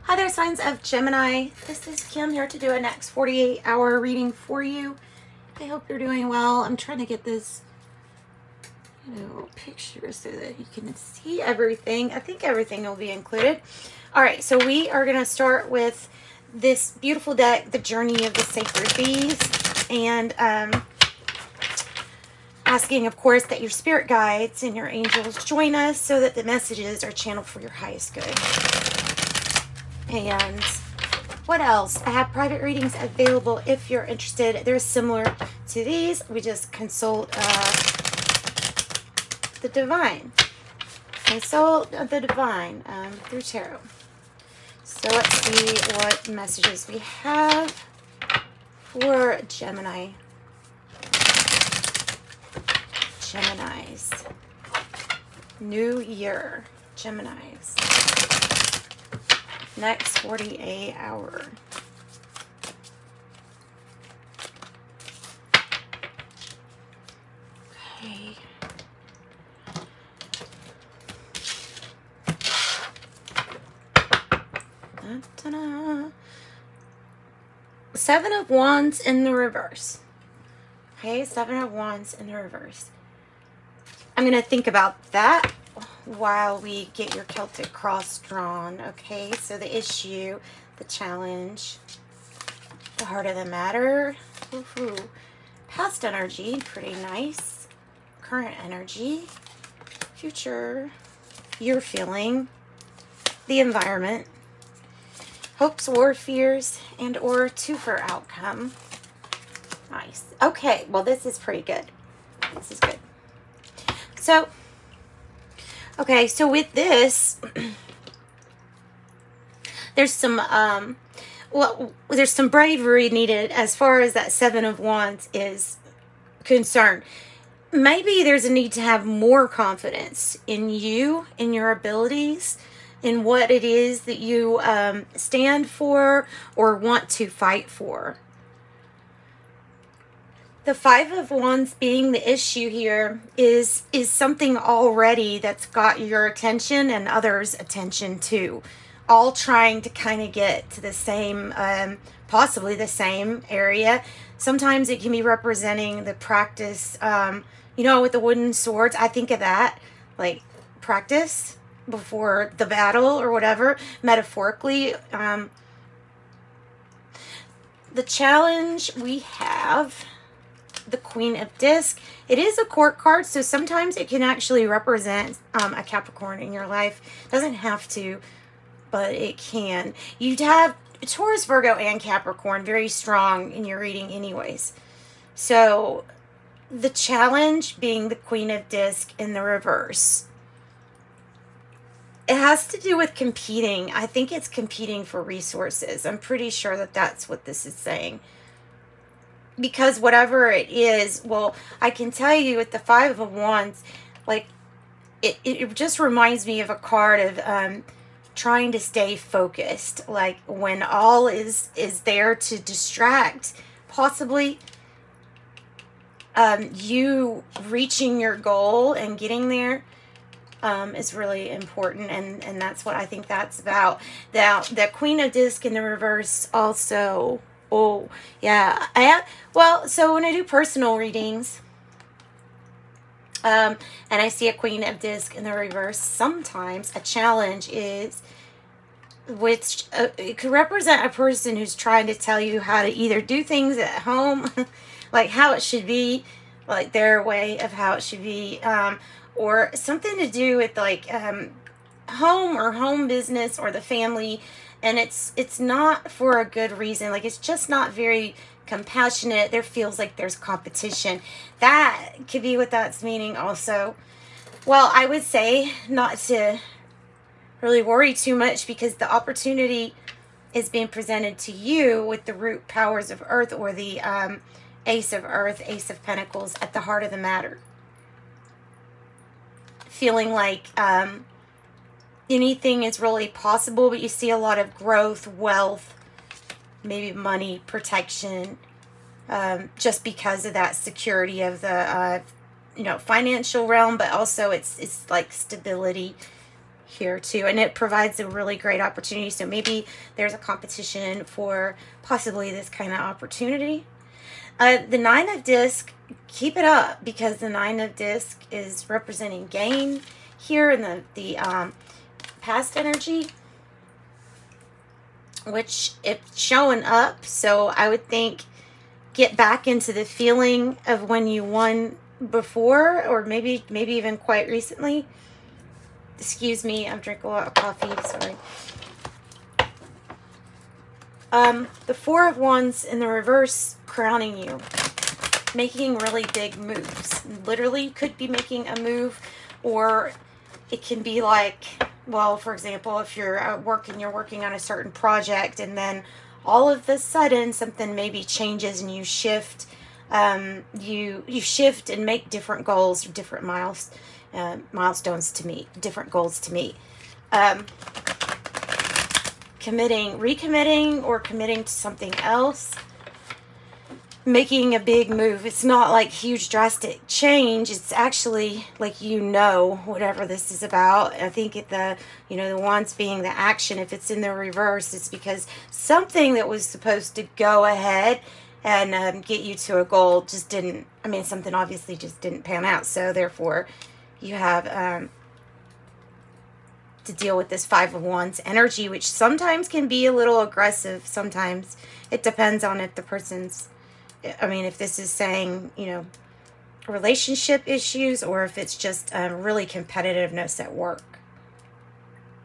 Hi there, signs of Gemini. This is Kim here to do a next 48-hour reading for you. I hope you're doing well. I'm trying to get this picture so that you can see everything. I think everything will be included. All right, so we are going to start with this beautiful deck, The Journey of the Sacred Bees, and asking, of course, that your spirit guides and your angels join us so that the messages are channeled for your highest good. And what else? I have private readings available if you're interested. They're similar to these. We just consult the divine. Consult the divine through tarot. So let's see what messages we have for Gemini. Geminis. New year. Geminis. Next 48 hour. Okay. Da-da-da. Seven of Wands in the reverse. Okay, Seven of Wands in the reverse. I'm going to think about that while we get your Celtic cross drawn. Okay, so the issue, the challenge, the heart of the matter. Woohoo. Past energy, pretty nice. Current energy, future, your feeling, the environment, hopes or fears, and or twofer outcome. Nice. Okay, well, this is pretty good. This is good. So, okay, so with this, there's some, there's some bravery needed as far as that Seven of Wands is concerned. Maybe there's a need to have more confidence in you, in your abilities, in what it is that you stand for or want to fight for. The Five of Wands being the issue here is something already that's got your attention and others' attention too. All trying to kind of get to the same, possibly the same area. Sometimes it can be representing the practice, with the wooden swords. I think of that, like practice before the battle or whatever, metaphorically. The challenge we have... the Queen of Disc. It is a court card, so sometimes it can actually represent a Capricorn in your life. It doesn't have to, but it can. You'd have Taurus, Virgo, and Capricorn very strong in your reading anyways. So the challenge being the Queen of Disc in the reverse. It has to do with competing. I think it's competing for resources. I'm pretty sure that that's what this is saying. Because whatever it is, well, I can tell you with the Five of Wands, like, it just reminds me of a card of trying to stay focused. Like, when all is there to distract, possibly you reaching your goal and getting there is really important. And that's what I think that's about. Now, the Queen of Disc in the reverse also... oh, yeah. Well, so when I do personal readings, and I see a Queen of Disc in the reverse, sometimes a challenge is, which it could represent a person who's trying to tell you how to either do things at home, like how it should be, like their way of how it should be, or something to do with like home or home business or the family. And it's not for a good reason. Like, it's just not very compassionate. There feels like there's competition. That could be what that's meaning also. Well, I would say not to really worry too much, because the opportunity is being presented to you with the root powers of Earth, or the Ace of Earth, Ace of Pentacles at the heart of the matter. Feeling like... anything is really possible, but you see a lot of growth, wealth, maybe money, protection, just because of that security of the, financial realm, but also it's like stability here too, and it provides a really great opportunity. So maybe there's a competition for possibly this kind of opportunity. The Nine of Disc, keep it up, because the Nine of Disc is representing gain here in the past energy, which it's showing up. So I would think get back into the feeling of when you won before, or maybe even quite recently. Excuse me, I'm drinking a lot of coffee, sorry. The Four of Wands in the reverse, crowning you, making really big moves. Literally could be making a move, or it can be like, well, for example, if you're at work and you're working on a certain project, and then all of a sudden something maybe changes and you shift, you shift and make different goals, or different milestones to meet, different goals to meet. Recommitting, or committing to something else, making a big move. It's not like huge drastic change. It's actually like, whatever this is about. I think the wands being the action, if it's in the reverse, it's because something that was supposed to go ahead and get you to a goal just didn't, something obviously just didn't pan out. So therefore you have to deal with this Five of Wands energy, which sometimes can be a little aggressive. Sometimes it depends on if the person's, if this is saying, relationship issues, or if it's just really competitiveness at work.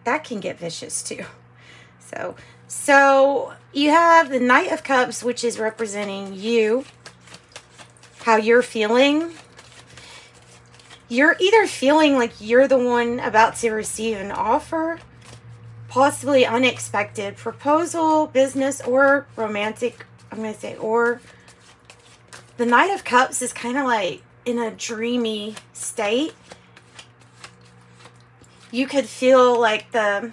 That can get vicious too. So you have the Knight of Cups, which is representing you, how you're feeling. You're either feeling like you're the one about to receive an offer, possibly unexpected proposal, business, or romantic, or the Knight of Cups is kind of like in a dreamy state. You could feel like the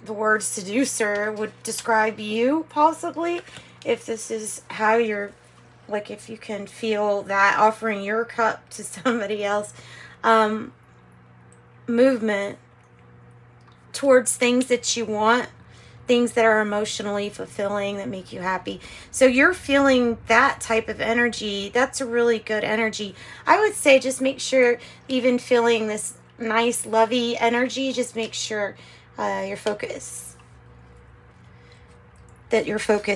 word seducer would describe you, possibly, if this is how you're, like, if you can feel that offering your cup to somebody else. Movement towards things that you want, things that are emotionally fulfilling, that make you happy. So you're feeling that type of energy. That's a really good energy. I would say just make sure, even feeling this nice lovey energy, just make sure your focus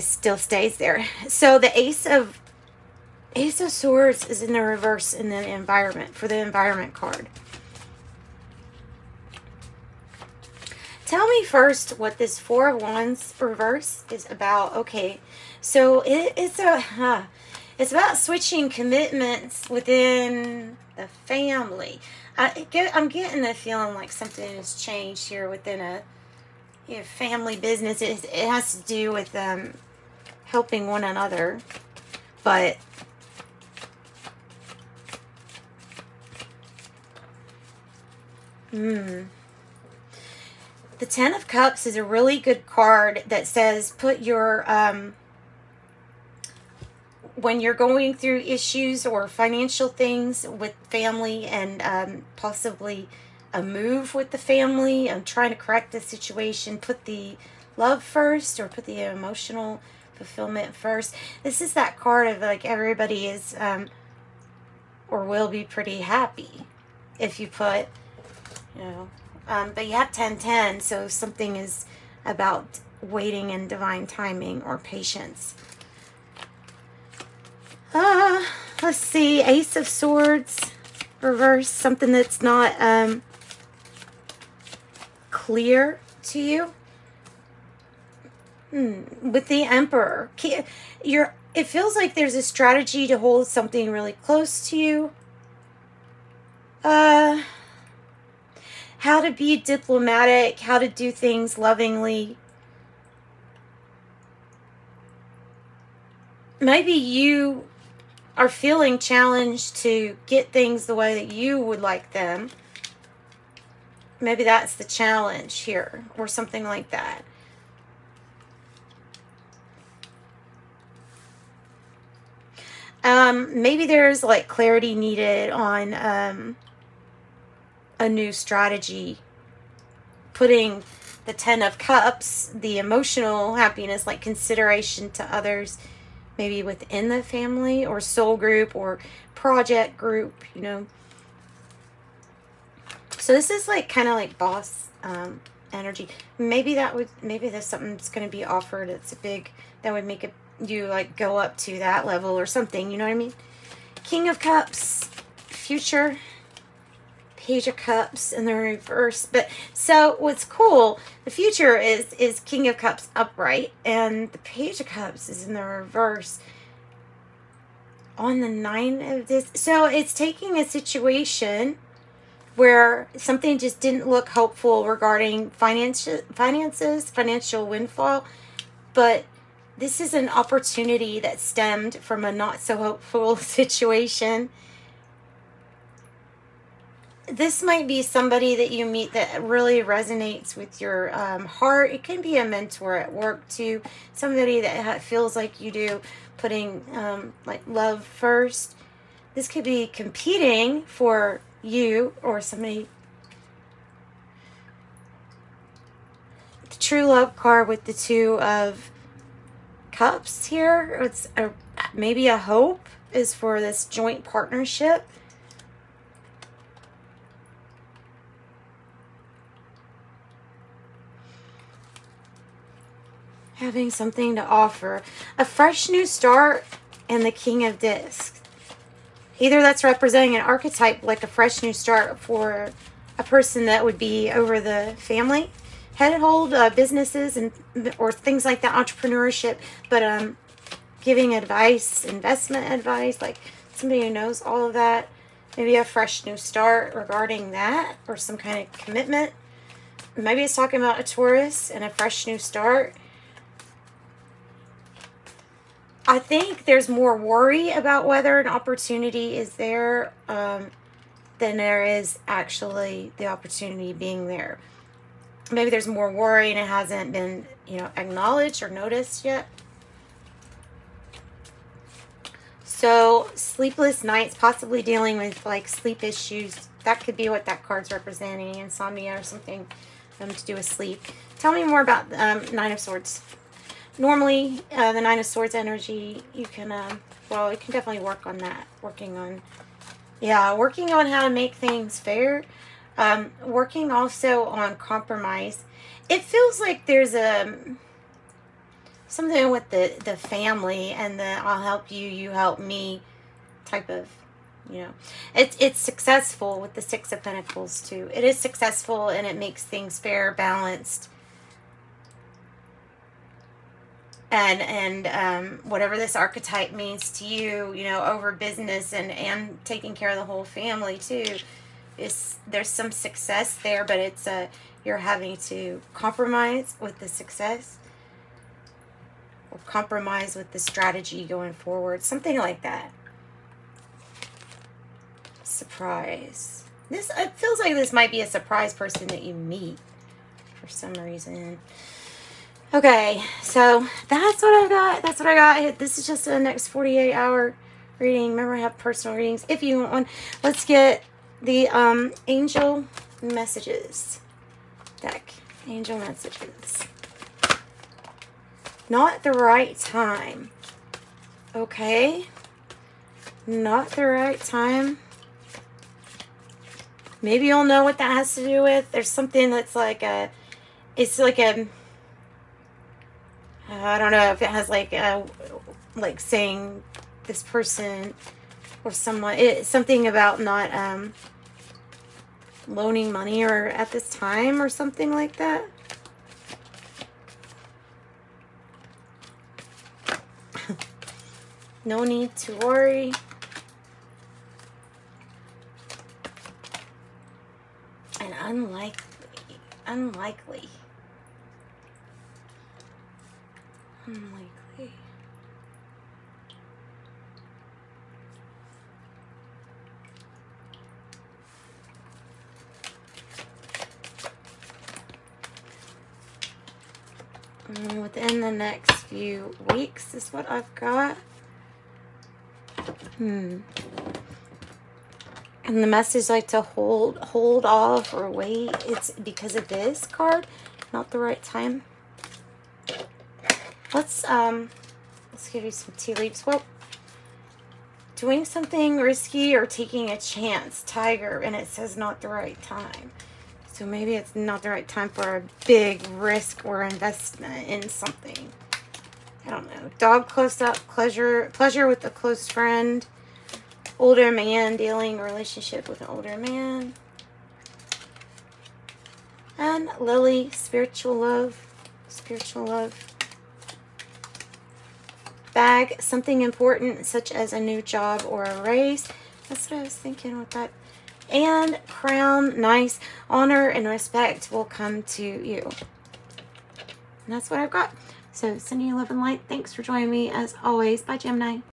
still stays there. So the Ace of Swords is in the reverse in the environment, for the environment card. Tell me first what this Four of Wands reverse is about. Okay, so it's about switching commitments within the family. I'm getting the feeling like something has changed here within a family business. It has to do with helping one another, but the Ten of Cups is a really good card that says put your, when you're going through issues or financial things with family, and possibly a move with the family, and trying to correct the situation, put the love first, or put the emotional fulfillment first. This is that card of like everybody is or will be pretty happy if you put, but you have 10-10, so something is about waiting in divine timing or patience. Let's see, Ace of Swords reverse, something that's not clear to you. With the Emperor, it feels like there's a strategy to hold something really close to you. How to be diplomatic, how to do things lovingly. Maybe you are feeling challenged to get things the way that you would like them. Maybe that's the challenge here, or something like that. Maybe there's like clarity needed on a new strategy putting the 10 of Cups, the emotional happiness, like consideration to others, maybe within the family or soul group or project group, you know. So this is like kind of like boss energy. Maybe there's something that's going to be offered that's that would make you like go up to that level or something, you know what I mean? King of Cups, future, Page of Cups in the reverse. But so what's cool, the future is King of Cups upright, and the Page of Cups is in the reverse on the 9 of this. So it's taking a situation where something just didn't look hopeful regarding finances, financial windfall, but this is an opportunity that stemmed from a not so hopeful situation. This might be somebody that you meet that really resonates with your heart. It can be a mentor at work too, somebody that feels like you do, putting like love first. This could be competing for you or somebody. The true love card with the 2 of Cups here. It's maybe a hope is for this joint partnership. Having something to offer. A fresh new start and the King of Discs. Either that's representing an archetype like a fresh new start for a person that would be over the family, hold businesses and or things like that, entrepreneurship, but giving advice, investment advice, like somebody who knows all of that. Maybe a fresh new start regarding that or some kind of commitment. Maybe it's talking about a Taurus and a fresh new start. I think there's more worry about whether an opportunity is there than there is actually the opportunity being there. Maybe there's more worry and it hasn't been, you know, acknowledged or noticed yet. So sleepless nights, possibly dealing with like sleep issues. That could be what that card's representing, insomnia or something to do with sleep. Tell me more about 9 of Swords. Normally, the 9 of Swords energy, you can, well, you can definitely work on that. Working on how to make things fair. Working also on compromise. It feels like there's something with the family and the I'll help you, you help me type of, you know. It's successful with the 6 of Pentacles too. It is successful and it makes things fair, balanced. And whatever this archetype means to you, you know, over business and taking care of the whole family too, there's some success there, but it's you're having to compromise with the success or compromise with the strategy going forward, something like that. Surprise. It feels like this might be a surprise person that you meet for some reason. Okay, so that's what I got. That's what I got. This is just a next 48-hour reading. Remember, I have personal readings if you want one. Let's get the angel messages deck. Angel messages. Not the right time. Okay. Not the right time. Maybe you'll know what that has to do with. There's something that's like it's like a, I don't know if it has like saying this person or someone, something about not loaning money or at this time or something like that. No need to worry. And unlikely. Within the next few weeks is what I've got. And And the message like to hold off or wait. It's because of this card, not the right time. Let's give you some tea leaves. Well, doing something risky or taking a chance, Tiger, and it says not the right time. So maybe it's not the right time for a big risk or investment in something. I don't know. Dog close up, pleasure with a close friend. Older man dealing a relationship with an older man. And Lily, spiritual love. Spiritual love. Bag, something important such as a new job or a raise. That's what I was thinking with that. And crown, nice. Honor and respect will come to you. And that's what I've got. So sending you love and light. Thanks for joining me as always. Bye, Gemini.